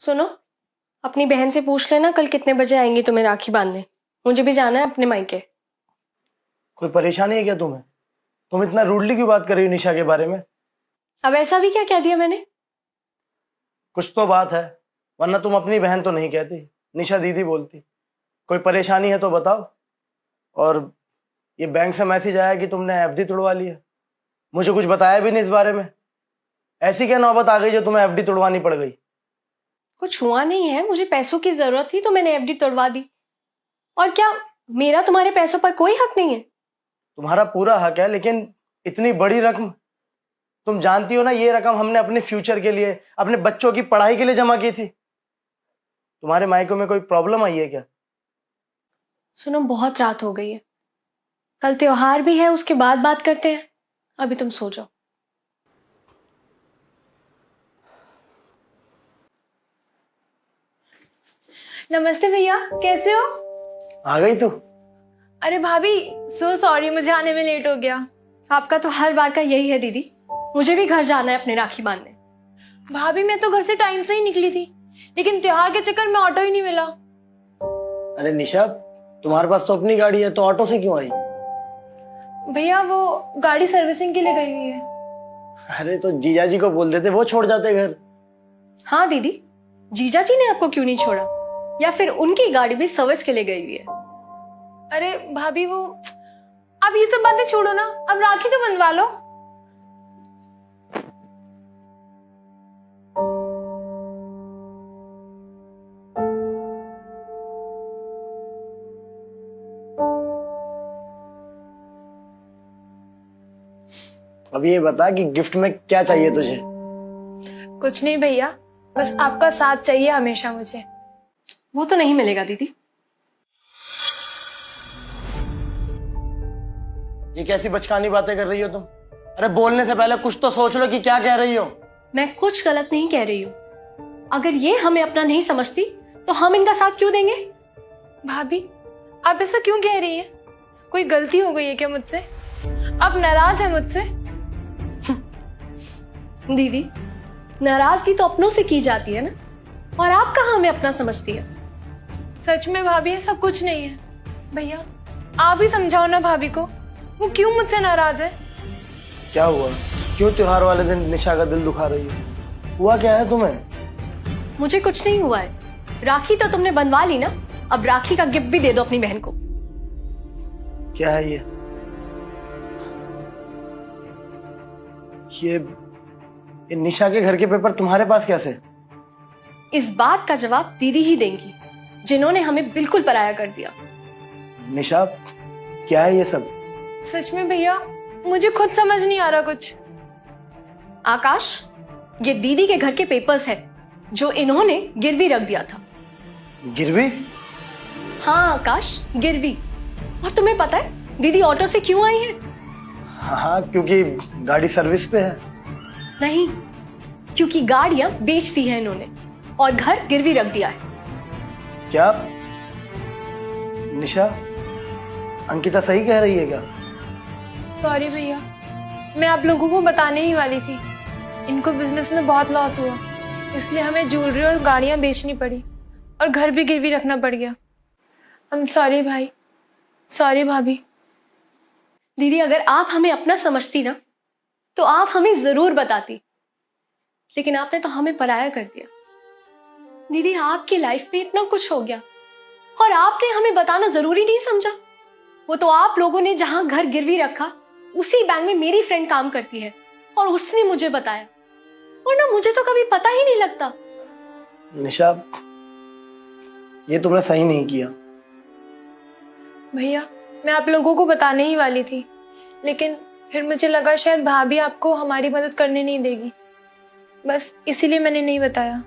सुनो, अपनी बहन से पूछ लेना कल कितने बजे आएंगी तुम्हें राखी बांधने। मुझे भी जाना है अपने मायके। कोई परेशानी है क्या तुम्हें? तुम इतना रूडली क्यों बात कर रही हो निशा के बारे में? अब ऐसा भी क्या कह दिया मैंने? कुछ तो बात है, वरना तुम अपनी बहन तो नहीं कहती, निशा दीदी बोलती। कोई परेशानी है तो बताओ। और ये बैंक से मैसेज आया कि तुमने एफडी तुड़वा लिया, मुझे कुछ बताया भी नहीं इस बारे में। ऐसी क्या नौबत आ गई जो तुम्हें एफडी तुड़वानी पड़ गई? कुछ हुआ नहीं है, मुझे पैसों की जरूरत थी तो मैंने एफडी तोड़वा दी। और क्या मेरा तुम्हारे पैसों पर कोई हक नहीं है? तुम्हारा पूरा हक है, लेकिन इतनी बड़ी रकम, तुम जानती हो ना ये रकम हमने अपने फ्यूचर के लिए, अपने बच्चों की पढ़ाई के लिए जमा की थी। तुम्हारे मायकों में कोई प्रॉब्लम आई है क्या? सुनो, बहुत रात हो गई है, कल त्योहार भी है, उसके बाद बात करते हैं। अभी तुम सो जाओ। नमस्ते भैया, कैसे हो? आ गई तू? अरे भाभी, सो सॉरी, मुझे आने में लेट हो गया। आपका तो हर बार का यही है दीदी, मुझे भी घर जाना है अपने राखी बांधने। भाभी, मैं तो घर से टाइम से ही निकली थी, लेकिन त्योहार के चक्कर में ऑटो ही नहीं मिला। अरे निशा, तुम्हारे पास तो अपनी गाड़ी है, तो ऑटो से क्यों आई? भैया, वो गाड़ी सर्विसिंग के लिए गई हुई है। अरे तो जीजा जी को बोल देते, वो छोड़ जाते घर। हाँ दीदी, जीजा जी ने आपको क्यों नहीं छोड़ा? या फिर उनकी गाड़ी भी सर्विस के लिए गई हुई है? अरे भाभी, वो अब ये सब बातें छोड़ो ना, अब राखी तो बंधवा लो। अब ये बता कि गिफ्ट में क्या चाहिए तुझे? कुछ नहीं भैया, बस आपका साथ चाहिए हमेशा मुझे। वो तो नहीं मिलेगा दीदी। ये कैसी बचकानी बातें कर रही हो तुम? अरे बोलने से पहले कुछ तो सोच लो कि क्या कह रही हो। मैं कुछ गलत नहीं कह रही हूँ। अगर ये हमें अपना नहीं समझती तो हम इनका साथ क्यों देंगे? भाभी, आप ऐसा क्यों कह रही हैं? कोई गलती हो गई है क्या मुझसे? आप नाराज हैं मुझसे? दीदी, नाराजगी तो अपनों से की जाती है ना, और आप कहाँ हमें अपना समझती है? सच में भाभी, ऐसा कुछ नहीं है। भैया, आप ही समझाओ ना भाभी को, वो क्यों मुझसे नाराज है? क्या हुआ? क्यों त्योहार वाले दिन निशा का दिल दुखा रही है? हुआ क्या है तुम्हें? मुझे कुछ नहीं हुआ है। राखी तो तुमने बनवा ली ना, अब राखी का गिफ्ट भी दे दो अपनी बहन को। क्या है ये निशा के घर के पेपर तुम्हारे पास कैसे? इस बात का जवाब दीदी ही देंगी, जिन्होंने हमें बिल्कुल पराया कर दिया। निशा, क्या है ये सब? सच में भैया, मुझे खुद समझ नहीं आ रहा कुछ। आकाश, ये दीदी के घर के पेपर्स हैं जो इन्होंने गिरवी रख दिया था। गिरवी? हाँ आकाश, गिरवी। और तुम्हें पता है दीदी ऑटो से क्यों आई है? हाँ, क्योंकि गाड़ी सर्विस पे है। नहीं, क्योंकि गाड़ियां बेच दी है इन्होंने और घर गिरवी रख दिया है। क्या निशा, अंकिता सही कह रही है क्या? सॉरी भैया, मैं आप लोगों को बताने ही वाली थी। इनको बिजनेस में बहुत लॉस हुआ, इसलिए हमें ज्वेलरी और गाड़ियां बेचनी पड़ी और घर भी गिरवी रखना पड़ गया। आई एम सॉरी भाई, सॉरी भाभी। दीदी, अगर आप हमें अपना समझती ना तो आप हमें जरूर बताती, लेकिन आपने तो हमें पराया कर दिया। दीदी, आपकी लाइफ में इतना कुछ हो गया और आपने हमें बताना जरूरी नहीं समझा। वो तो आप लोगों ने जहां घर गिरवी रखा उसी बैंक में मेरी फ्रेंड काम करती है और उसने मुझे बताया, वरना मुझे तो कभी पता ही नहीं लगता। निशा, ये तुमने सही नहीं किया। भैया, मैं आप लोगों को बताने ही वाली थी, लेकिन फिर मुझे लगा शायद भाभी आपको हमारी मदद करने नहीं देगी, बस इसीलिए मैंने नहीं बताया।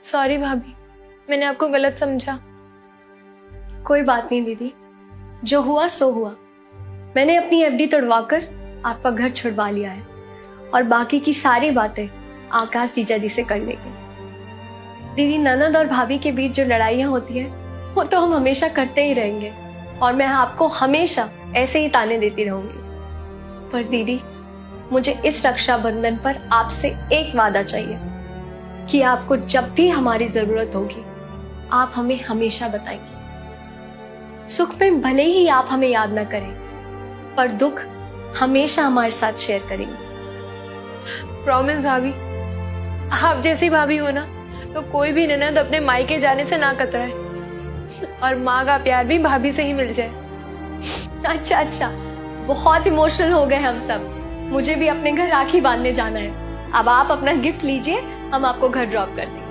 सॉरी भाभी, मैंने आपको गलत समझा। कोई बात नहीं दीदी, जो हुआ सो हुआ। मैंने अपनी एफडी तोड़वाकर आपका घर छुड़वा लिया है और बाकी की सारी बातें आकाश जीजा जी से कर लेंगे। दीदी, ननद और भाभी के बीच जो लड़ाइयाँ होती है वो तो हम हमेशा करते ही रहेंगे और मैं आपको हमेशा ऐसे ही ताने देती रहूंगी। पर दीदी, मुझे इस रक्षाबंधन पर आपसे एक वादा चाहिए। कि आपको जब भी हमारी जरूरत होगी आप हमें हमेशा बताएंगे। सुख में भले ही आप हमें याद ना करें, पर दुख हमेशा हमारे साथ शेयर करेंगे। प्रॉमिस भाभी, आप जैसी भाभी हो ना तो कोई भी ननद अपने मायके जाने से ना कतराए, और माँ का प्यार भी भाभी से ही मिल जाए। अच्छा अच्छा, बहुत इमोशनल हो गए हम सब। मुझे भी अपने घर राखी बांधने जाना है। अब आप अपना गिफ्ट लीजिए, हम आपको घर ड्रॉप कर देंगे।